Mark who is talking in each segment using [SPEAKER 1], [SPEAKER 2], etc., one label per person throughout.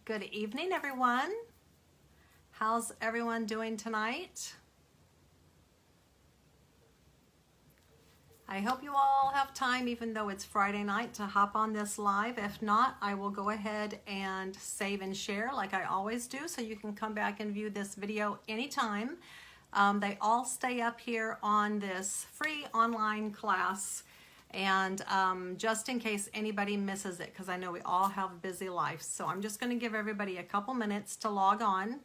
[SPEAKER 1] Good evening, everyone. How's everyone doing tonight? I hope you all have time, even though it's Friday night, to hop on this live. If not, I will go ahead and save and share like I always do, so you can come back and view this video anytime. They all stay up here on this free online class, and just in case anybody misses it, because I know we all have busy lives. So I'm just going to give everybody a couple minutes to log on.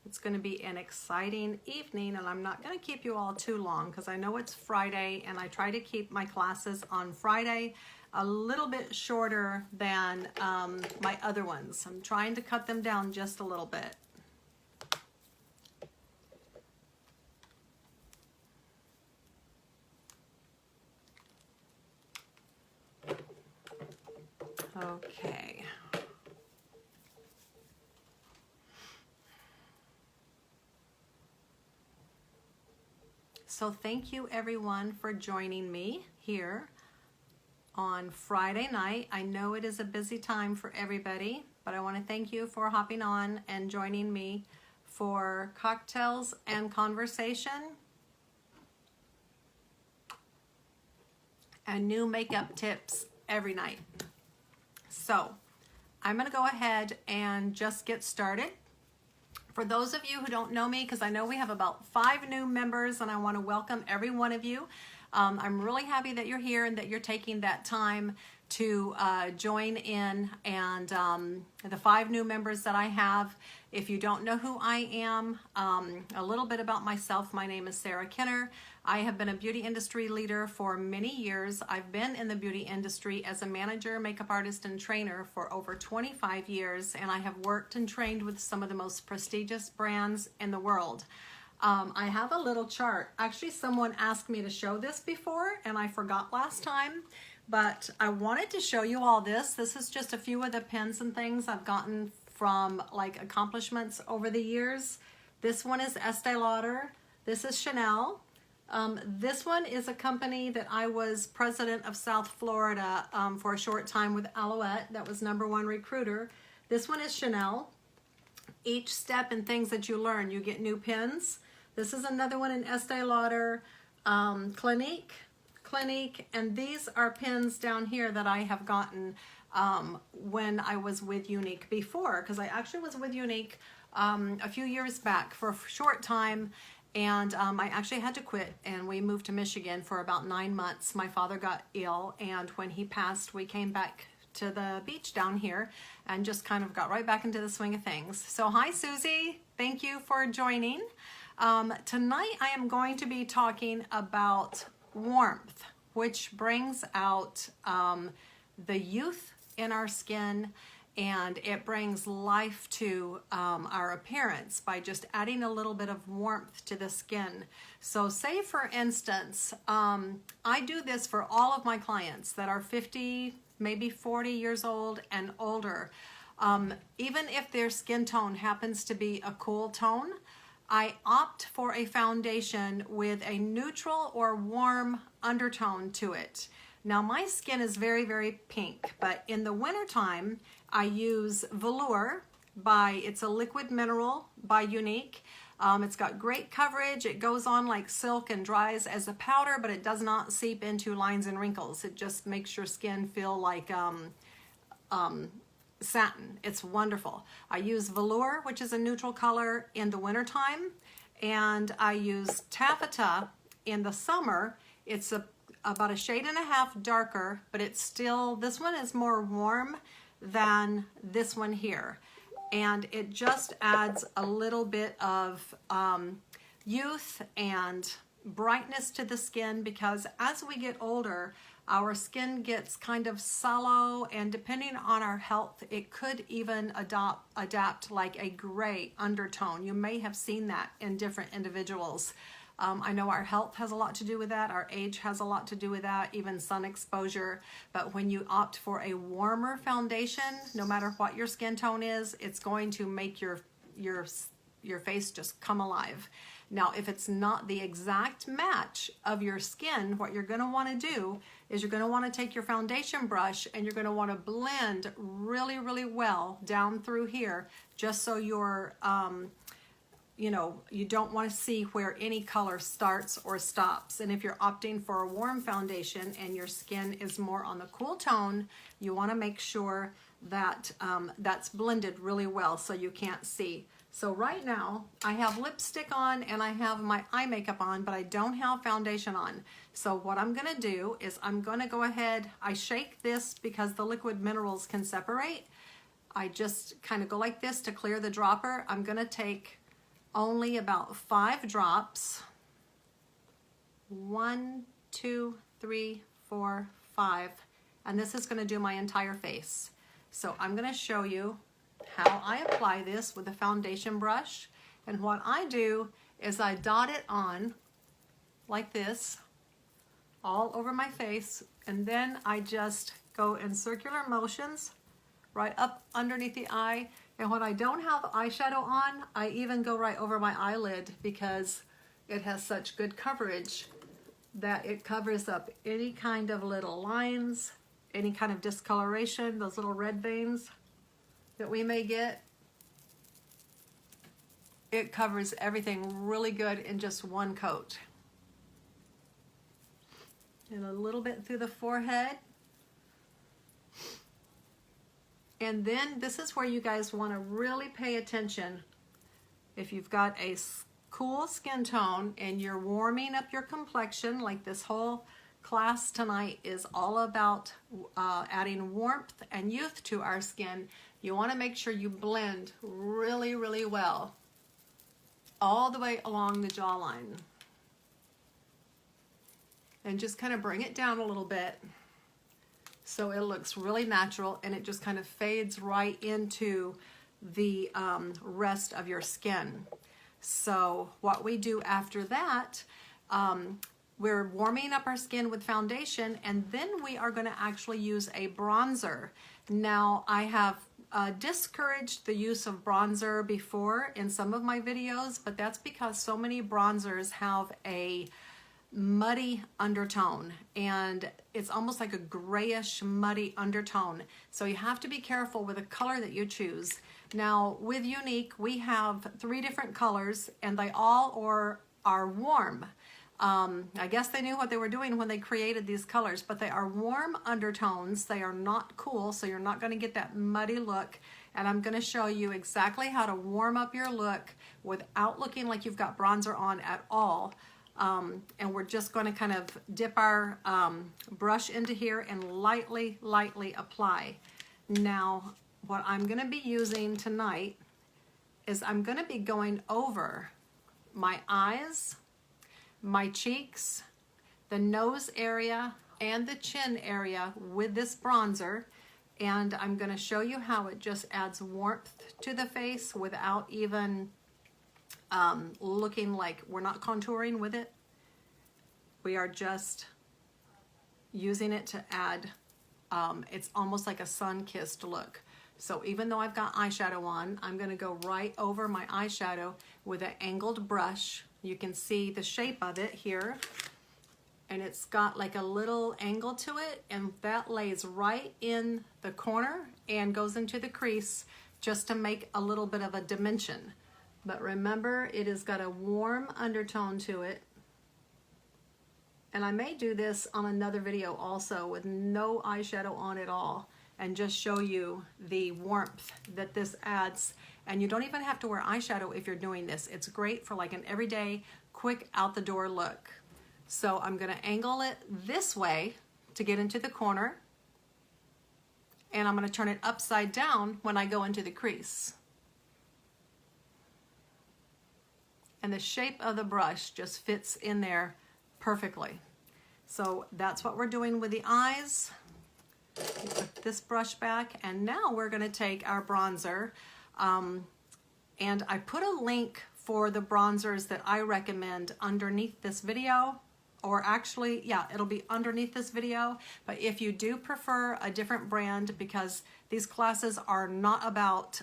[SPEAKER 1] It's going to be an exciting evening, and I'm not going to keep you all too long because I know it's Friday, and I try to keep my classes on Friday a little bit shorter than my other ones. I'm trying to cut them down just a little bit. Okay. So thank you everyone for joining me here on Friday night. I know it is a busy time for everybody, but I want to thank you for hopping on and joining me for cocktails and conversation and new makeup tips every night. So I'm going to go ahead and just get started. For those of you who don't know me, because I know we have about 5 new members, and I want to welcome every one of you. I'm really happy that you're here and that you're taking that time to join in. And the 5 new members that I have, if you don't know who I am, a little bit about myself. My name is Sarah Kenner. I have been a beauty industry leader for many years. I've been in the beauty industry as a manager, makeup artist, and trainer for over 25 years, and I have worked and trained with some of the most prestigious brands in the world. I have a little chart. Actually, someone asked me to show this before, and I forgot last time, but I wanted to show you all this. This is just a few of the pins and things I've gotten from like accomplishments over the years. This one is Estee Lauder. This is Chanel. This one is a company that I was president of South Florida for a short time with Alouette. That was #1 recruiter. This one is Chanel. Each step and things that you learn, you get new pins. This is another one in Estee Lauder, Clinique, and these are pins down here that I have gotten when I was with Unique before, because I actually was with Unique a few years back for a short time, and I actually had to quit, and we moved to Michigan for about 9 months. My father got ill, and when he passed, we came back to the beach down here and just kind of got right back into the swing of things. So hi Susie, thank you for joining. Tonight I am going to be talking about warmth, which brings out the youth in our skin, and it brings life to our appearance by just adding a little bit of warmth to the skin. So say for instance, I do this for all of my clients that are 50, maybe 40 years old and older. Even if their skin tone happens to be a cool tone, I opt for a foundation with a neutral or warm undertone to it. Now my skin is very, very pink, but in the wintertime, I use Velour it's a liquid mineral by Unique. It's got great coverage. It goes on like silk and dries as a powder, but it does not seep into lines and wrinkles. It just makes your skin feel like satin. It's wonderful. I use Velour, which is a neutral color in the wintertime, and I use Taffeta in the summer. It's about a shade and a half darker, but it's still, this one is more warm than this one here. And it just adds a little bit of youth and brightness to the skin, because as we get older, our skin gets kind of sallow, and depending on our health, it could even adapt like a gray undertone. You may have seen that in different individuals. I know our health has a lot to do with that. Our age has a lot to do with that, even sun exposure. But when you opt for a warmer foundation, no matter what your skin tone is, it's going to make your face just come alive. Now, if it's not the exact match of your skin, what you're going to want to do is you're going to want to take your foundation brush and you're going to want to blend really, really well down through here, just so you're, you know, you don't want to see where any color starts or stops. And if you're opting for a warm foundation and your skin is more on the cool tone, you want to make sure that that's blended really well so you can't see. So right now I have lipstick on and I have my eye makeup on, but I don't have foundation on. So what I'm gonna do is I'm gonna go ahead, I shake this because the liquid minerals can separate. I just kind of go like this to clear the dropper. I'm gonna take only about 5 drops. 1, 2, 3, 4, 5. And this is gonna do my entire face. So I'm gonna show you how I apply this with a foundation brush. And what I do is I dot it on like this all over my face, and then I just go in circular motions right up underneath the eye. And when I don't have eyeshadow on, I even go right over my eyelid because it has such good coverage that it covers up any kind of little lines, any kind of discoloration, those little red veins that we may get. It covers everything really good in just one coat. And a little bit through the forehead. And then this is where you guys want to really pay attention. If you've got a cool skin tone and you're warming up your complexion, like this whole class tonight is all about adding warmth and youth to our skin, you want to make sure you blend really, really well all the way along the jawline. And just kind of bring it down a little bit so it looks really natural and it just kind of fades right into the rest of your skin. So what we do after that, we're warming up our skin with foundation, and then we are going to actually use a bronzer. Now, I have discouraged the use of bronzer before in some of my videos, but that's because so many bronzers have a muddy undertone, and it's almost like a grayish muddy undertone. So you have to be careful with the color that you choose. Now, with Unique, we have 3 different colors, and they all are warm. I guess they knew what they were doing when they created these colors, but they are warm undertones. They are not cool, so you're not going to get that muddy look. And I'm going to show you exactly how to warm up your look without looking like you've got bronzer on at all. And we're just going to kind of dip our brush into here and lightly apply. Now, what I'm going to be using tonight is I'm going to be going over my eyes, my cheeks, the nose area, and the chin area with this bronzer. And I'm going to show you how it just adds warmth to the face without even looking like we're not contouring with it. We are just using it to add, it's almost like a sun-kissed look. So even though I've got eyeshadow on, I'm going to go right over my eyeshadow with an angled brush. You can see the shape of it here, and it's got like a little angle to it, and that lays right in the corner and goes into the crease just to make a little bit of a dimension. But remember, it has got a warm undertone to it. And I may do this on another video also with no eyeshadow on at all, and just show you the warmth that this adds. And you don't even have to wear eyeshadow if you're doing this. It's great for like an everyday, quick out the door look. So I'm gonna angle it this way to get into the corner, and I'm gonna turn it upside down when I go into the crease. And the shape of the brush just fits in there perfectly. So that's what we're doing with the eyes. Put this brush back, and now we're going to take our bronzer, and I put a link for the bronzers that I recommend underneath this video, or actually, yeah, it'll be underneath this video. But if you do prefer a different brand, because these classes are not about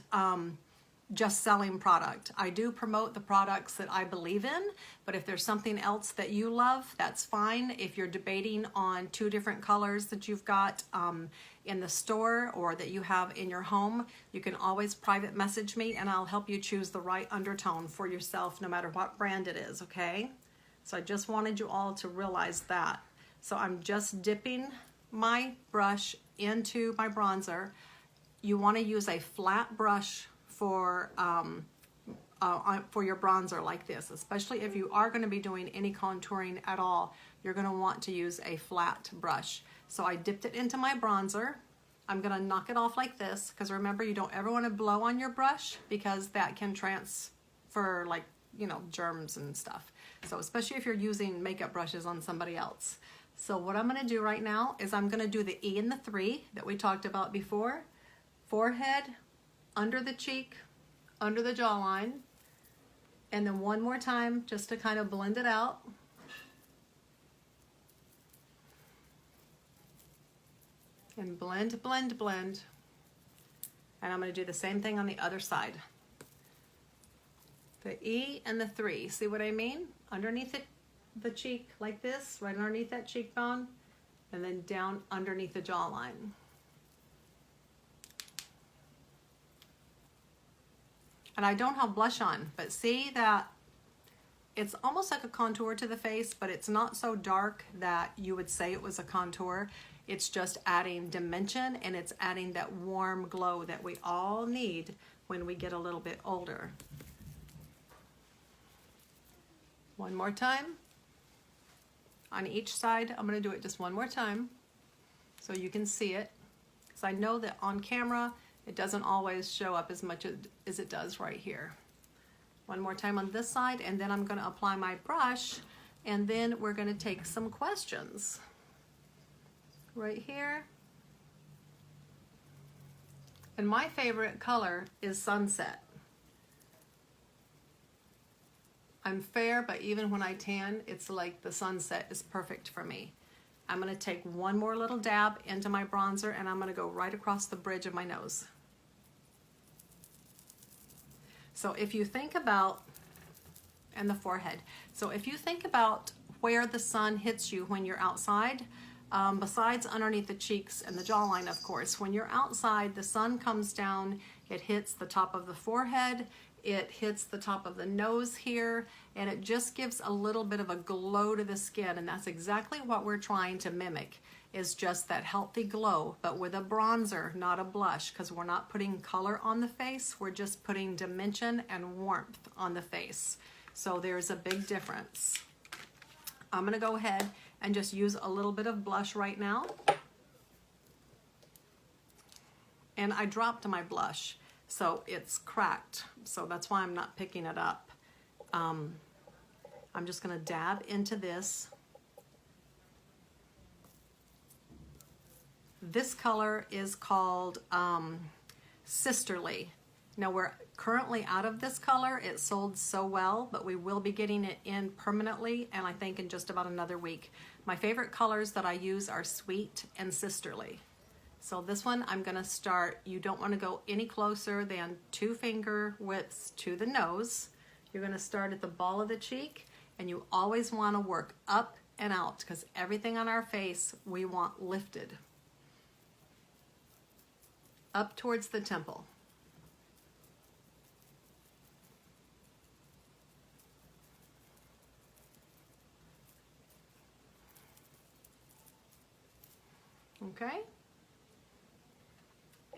[SPEAKER 1] just selling product. I do promote the products that I believe in, but if there's something else that you love, that's fine. If you're debating on 2 different colors that you've got in the store or that you have in your home, you can always private message me and I'll help you choose the right undertone for yourself no matter what brand it is, okay? So I just wanted you all to realize that. So I'm just dipping my brush into my bronzer. You want to use a flat brush for your bronzer like this, especially if you are going to be doing any contouring at all. You're going to want to use a flat brush. So I dipped it into my bronzer. I'm going to knock it off like this, because remember, you don't ever want to blow on your brush because that can transfer, like, you know, germs and stuff. So especially if you're using makeup brushes on somebody else. So what I'm going to do right now is I'm going to do the E and the 3 that we talked about before. Forehead, under the cheek, under the jawline, and then one more time just to kind of blend it out. And blend, blend, blend. And I'm going to do the same thing on the other side. The E and the 3, see what I mean? Underneath it, the cheek like this, right underneath that cheekbone, and then down underneath the jawline. And I don't have blush on, but see that it's almost like a contour to the face, but it's not so dark that you would say it was a contour. It's just adding dimension, and it's adding that warm glow that we all need when we get a little bit older. One more time. On each side, I'm going to do it just one more time so you can see it. Because I know that on camera, it doesn't always show up as much as it does right here. One more time on this side, and then I'm going to apply my brush, and then we're going to take some questions. Right here. And my favorite color is Sunset. I'm fair, but even when I tan, it's like the sunset is perfect for me. I'm going to take one more little dab into my bronzer, and I'm going to go right across the bridge of my nose. So if you think about, and the forehead. So if you think about where the sun hits you when you're outside, besides underneath the cheeks and the jawline, of course, when you're outside, the sun comes down, it hits the top of the forehead, it hits the top of the nose here, and it just gives a little bit of a glow to the skin, and that's exactly what we're trying to mimic, is just that healthy glow, but with a bronzer, not a blush, because we're not putting color on the face, we're just putting dimension and warmth on the face. So there's a big difference. I'm going to go ahead and just use a little bit of blush right now. And I dropped my blush, so it's cracked. So that's why I'm not picking it up. I'm just going to dab into this. This color is called Sisterly. Now we're currently out of this color. It sold so well, but we will be getting it in permanently, and I think in just about another week. My favorite colors that I use are Sweet and Sisterly. So this one I'm going to start, you don't want to go any closer than 2 finger widths to the nose. You're going to start at the ball of the cheek, and you always want to work up and out, because everything on our face we want lifted. Up towards the temple. Okay?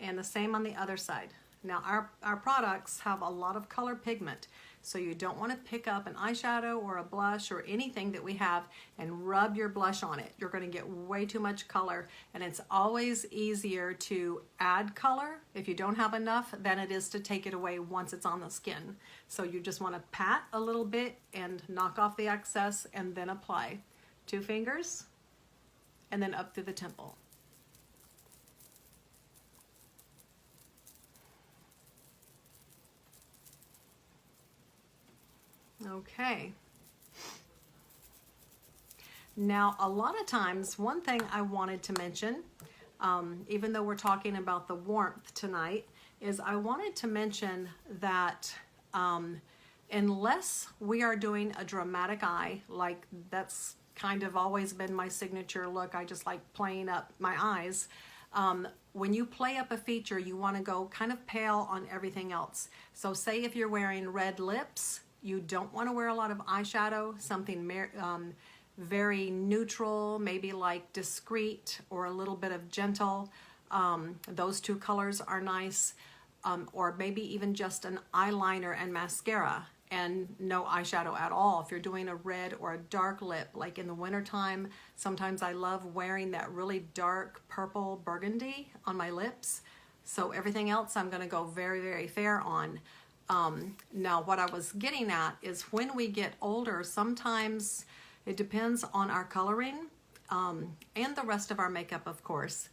[SPEAKER 1] And the same on the other side. Now our products have a lot of color pigment, so you don't want to pick up an eyeshadow or a blush or anything that we have and rub your blush on it. You're going to get way too much color, and it's always easier to add color if you don't have enough than it is to take it away once it's on the skin. So you just want to pat a little bit and knock off the excess and then apply. 2 fingers and then up through the temple. Okay. Now, a lot of times, one thing I wanted to mention, even though we're talking about the warmth tonight, is I wanted to mention that unless we are doing a dramatic eye, like that's kind of always been my signature look, I just like playing up my eyes. When you play up a feature, you want to go kind of pale on everything else. So say if you're wearing red lips, you don't want to wear a lot of eyeshadow, something very neutral, maybe like discreet or a little bit of gentle. Those two colors are nice. Or maybe even just an eyeliner and mascara and no eyeshadow at all. If you're doing a red or a dark lip, like in the wintertime, sometimes I love wearing that really dark purple burgundy on my lips. So everything else I'm gonna go very, very fair on. Now what I was getting at is when we get older, sometimes it depends on our coloring and the rest of our makeup, of course.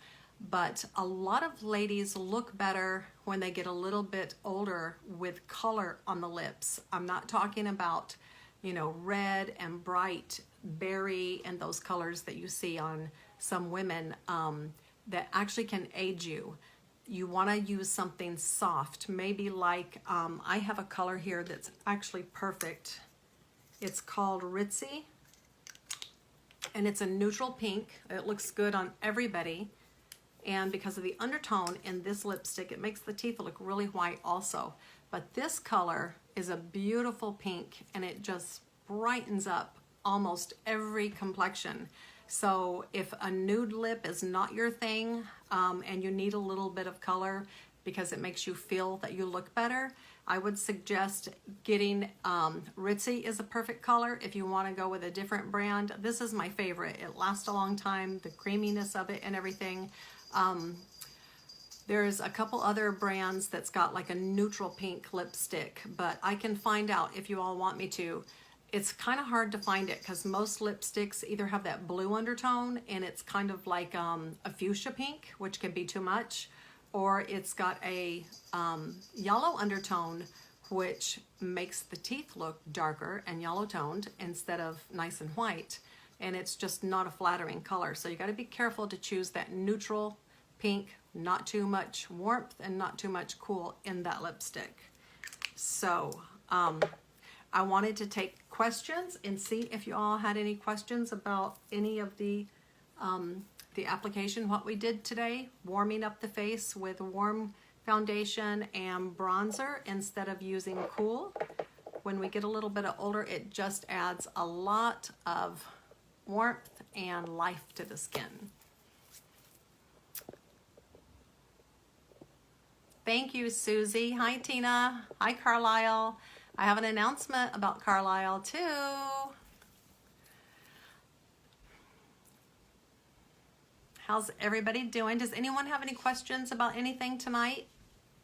[SPEAKER 1] But a lot of ladies look better when they get a little bit older with color on the lips. I'm not talking about, you know, red and bright berry and those colors that you see on some women that actually can age you. You want to use something soft, maybe like, I have a color here that's actually perfect. It's called Ritzy, and it's a neutral pink. It looks good on everybody. And because of the undertone in this lipstick, it makes the teeth look really white also. But this color is a beautiful pink, and it just brightens up almost every complexion. So if a nude lip is not your thing, and you need a little bit of color because it makes you feel that you look better, I would suggest getting Ritzy is a perfect color. If you want to go with a different brand, this is my favorite. It lasts a long time, the creaminess of it and everything. There's a couple other brands that's got like a neutral pink lipstick, but I can find out if you all want me to. It's kind of hard to find it because most lipsticks either have that blue undertone and it's kind of like a fuchsia pink, which can be too much, or it's got a yellow undertone, which makes the teeth look darker and yellow toned instead of nice and white, and it's just not a flattering color. So you got to be careful to choose that neutral pink, not too much warmth and not too much cool in that lipstick. So I wanted to take questions and see if you all had any questions about any of the application, what we did today, warming up the face with warm foundation and bronzer instead of using cool. When we get a little bit older, it just adds a lot of warmth and life to the skin. Thank you, Susie. Hi, Tina. Hi, Carlisle. I have an announcement about Carlisle, too. How's everybody doing? Does anyone have any questions about anything tonight?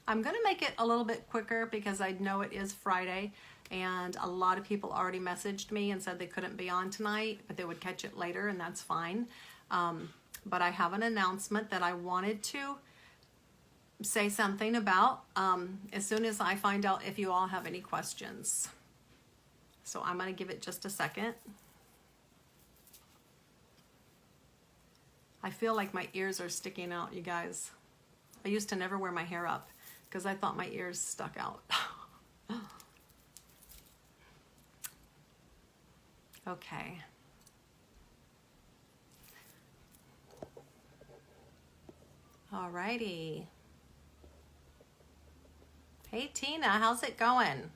[SPEAKER 1] I'm going to make it a little bit quicker because I know it is Friday, and a lot of people already messaged me and said they couldn't be on tonight, but they would catch it later, and that's fine. But I have an announcement that I wanted to say something about as soon as I find out if you all have any questions. So I'm going to give it just a second. I feel like my ears are sticking out, you guys. I used to never wear my hair up because I thought my ears stuck out. Okay. Alrighty. Hey Tina, how's it going?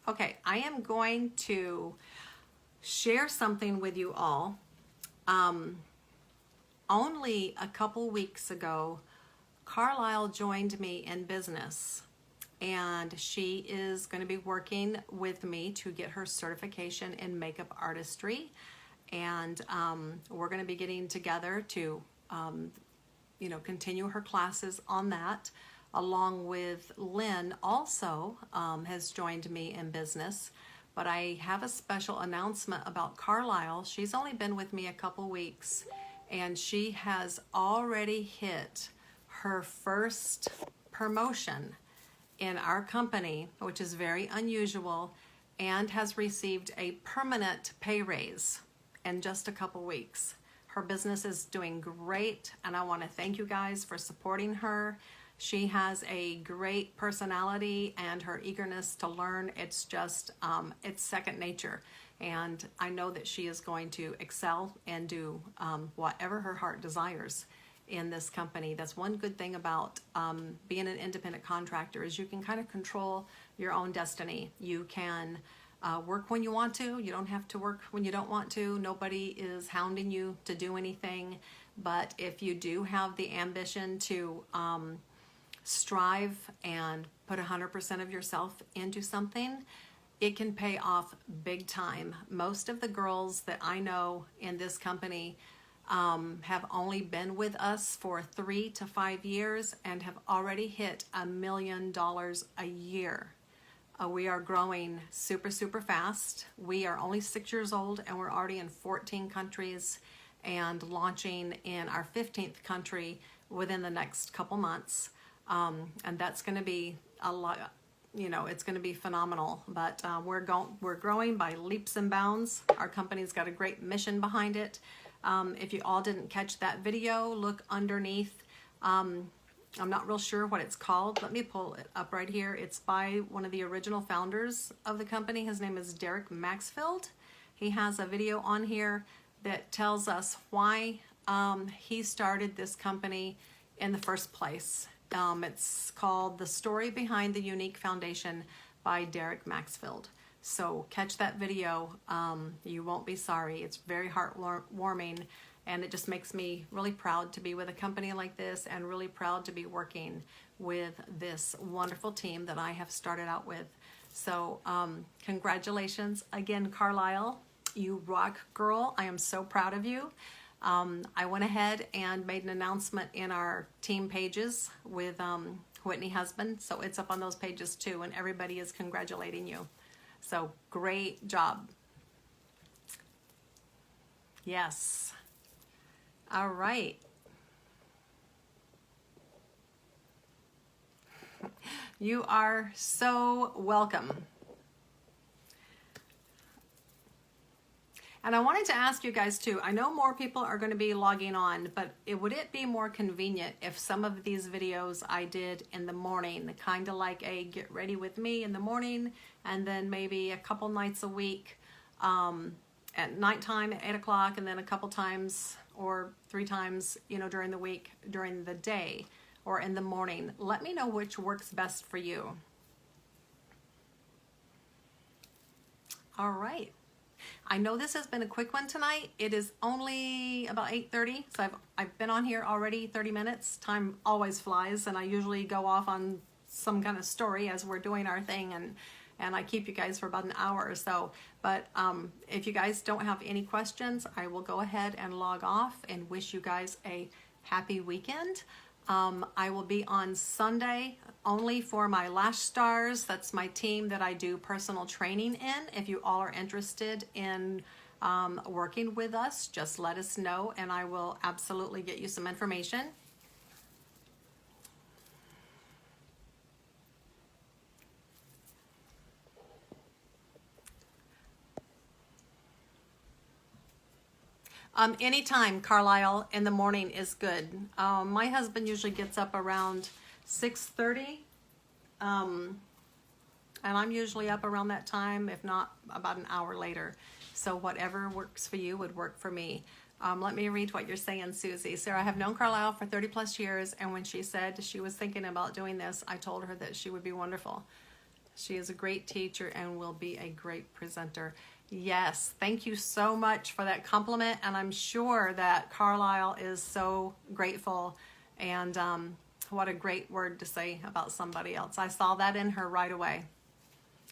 [SPEAKER 1] Okay, I am going to share something with you all. Only a couple weeks ago, Carlisle joined me in business, and she is going to be working with me to get her certification in makeup artistry, and we're going to be getting together to continue her classes on that, along with Lynn also has joined me in business. But I have a special announcement about Carlisle. She's only been with me a couple weeks, and she has already hit her first promotion in our company, which is very unusual, and has received a permanent pay raise in just a couple weeks. Her business is doing great, and I want to thank you guys for supporting her. She has a great personality, and her eagerness to learn, it's just, it's second nature. And I know that she is going to excel and do whatever her heart desires in this company. That's one good thing about being an independent contractor, is you can kind of control your own destiny. You can work when you want to. You don't have to work when you don't want to. Nobody is hounding you to do anything. But if you do have the ambition to strive and put 100% of yourself into something, it can pay off big time. Most of the girls that I know in this company have only been with us for 3 to 5 years and have already hit $1 million a year. We are growing super, super fast. We are only 6 years old, and we're already in 14 countries and launching in our 15th country within the next couple months. And that's going to be a lot, you know, it's going to be phenomenal. But we're growing by leaps and bounds. Our company's got a great mission behind it. If you all didn't catch that video, look underneath. I'm not real sure what it's called. Let me pull it up right here. It's by one of the original founders of the company. His name is Derek Maxfield. He has a video on here that tells us why he started this company in the first place. It's called The Story Behind the Unique Foundation by Derek Maxfield. So catch that video. You won't be sorry. It's very heartwarming, and it just makes me really proud to be with a company like this, and really proud to be working with this wonderful team that I have started out with. So congratulations again, Carlisle. You rock, girl. I am so proud of you. I went ahead and made an announcement in our team pages with Whitney Husband, so it's up on those pages too, and everybody is congratulating you. So great job. Yes. All right. You are so welcome. And I wanted to ask you guys too, I know more people are going to be logging on, but would it be more convenient if some of these videos I did in the morning, kind of like a get ready with me in the morning, and then maybe a couple nights a week at nighttime at 8 o'clock, and then a couple times or 3 times, you know, during the week, during the day or in the morning. Let me know which works best for you. All right. I know this has been a quick one tonight. It is only about 8:30, so I've been on here already 30 minutes. Time always flies, and I usually go off on some kind of story as we're doing our thing, and I keep you guys for about an hour or so. But if you guys don't have any questions, I will go ahead and log off and wish you guys a happy weekend. I will be on Sunday only for my Lash Stars. That's my team that I do personal training in. If you all are interested in working with us, just let us know, and I will absolutely get you some information. Anytime, Carlisle, in the morning is good. My husband usually gets up around 6:30, and I'm usually up around that time, if not about an hour later. So whatever works for you would work for me. Let me read what you're saying, Susie. Sarah, I have known Carlisle for 30 plus years, and when she said she was thinking about doing this, I told her that she would be wonderful. She is a great teacher and will be a great presenter. Yes, thank you so much for that compliment, and I'm sure that Carlisle is so grateful, and what a great word to say about somebody else. I saw that in her right away,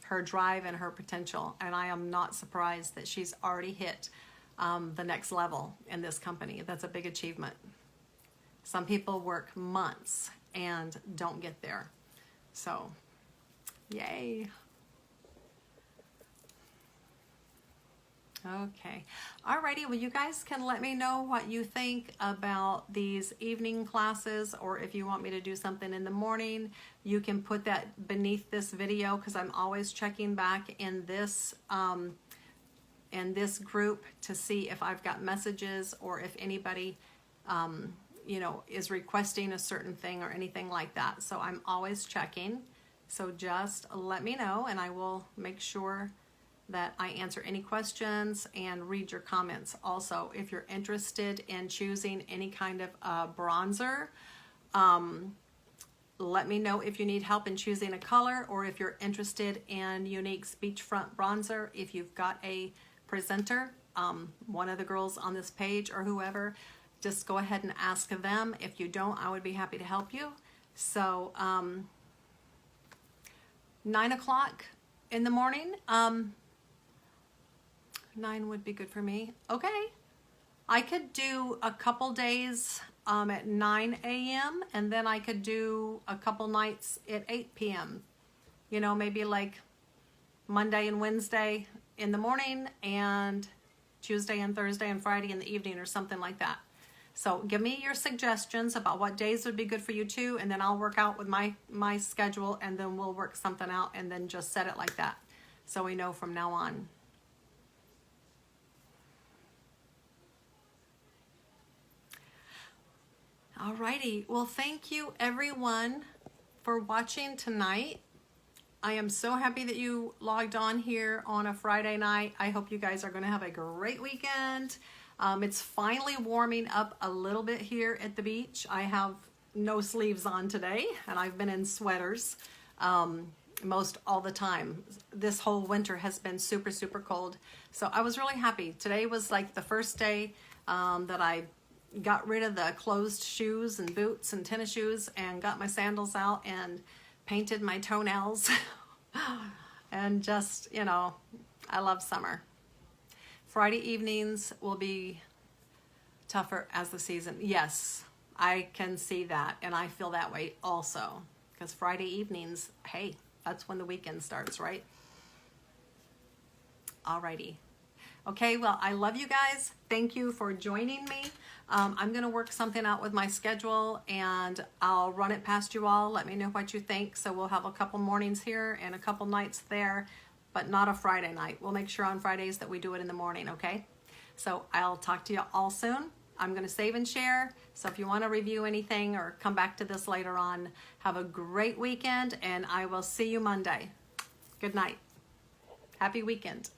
[SPEAKER 1] her drive and her potential, and I am not surprised that she's already hit the next level in this company. That's a big achievement. Some people work months and don't get there, so yay. Okay. Alrighty. Well, you guys can let me know what you think about these evening classes, or if you want me to do something in the morning, you can put that beneath this video, because I'm always checking back in this group to see if I've got messages or if anybody you know, is requesting a certain thing or anything like that. So I'm always checking. So just let me know and I will make sure that I answer any questions and read your comments. Also, if you're interested in choosing any kind of bronzer, let me know if you need help in choosing a color, or if you're interested in Unique's Beachfront Bronzer. If you've got a presenter, one of the girls on this page or whoever, just go ahead and ask them. If you don't, I would be happy to help you. So 9 o'clock in the morning, 9 would be good for me. Okay. I could do a couple days at 9 a.m. and then I could do a couple nights at 8 p.m. You know, maybe like Monday and Wednesday in the morning and Tuesday and Thursday and Friday in the evening or something like that. So give me your suggestions about what days would be good for you too, and then I'll work out with my schedule, and then we'll work something out and then just set it like that so we know from now on. Alrighty, well, thank you everyone for watching tonight. I am so happy that you logged on here on a Friday night. I hope you guys are going to have a great weekend. It's finally warming up a little bit here at the beach. I have no sleeves on today, and I've been in sweaters most all the time. This whole winter has been super, super cold. So I was really happy. Today was like the first day that I got rid of the closed shoes and boots and tennis shoes and got my sandals out and painted my toenails and just, you know, I love summer. Friday evenings will be tougher as the season. Yes, I can see that, and I feel that way also, because Friday evenings, hey, that's when the weekend starts, right? Alrighty. Okay, well, I love you guys. Thank you for joining me. I'm going to work something out with my schedule, and I'll run it past you all. Let me know what you think. So we'll have a couple mornings here and a couple nights there, but not a Friday night. We'll make sure on Fridays that we do it in the morning, okay? So I'll talk to you all soon. I'm going to save and share. So if you want to review anything or come back to this later on, have a great weekend, and I will see you Monday. Good night. Happy weekend.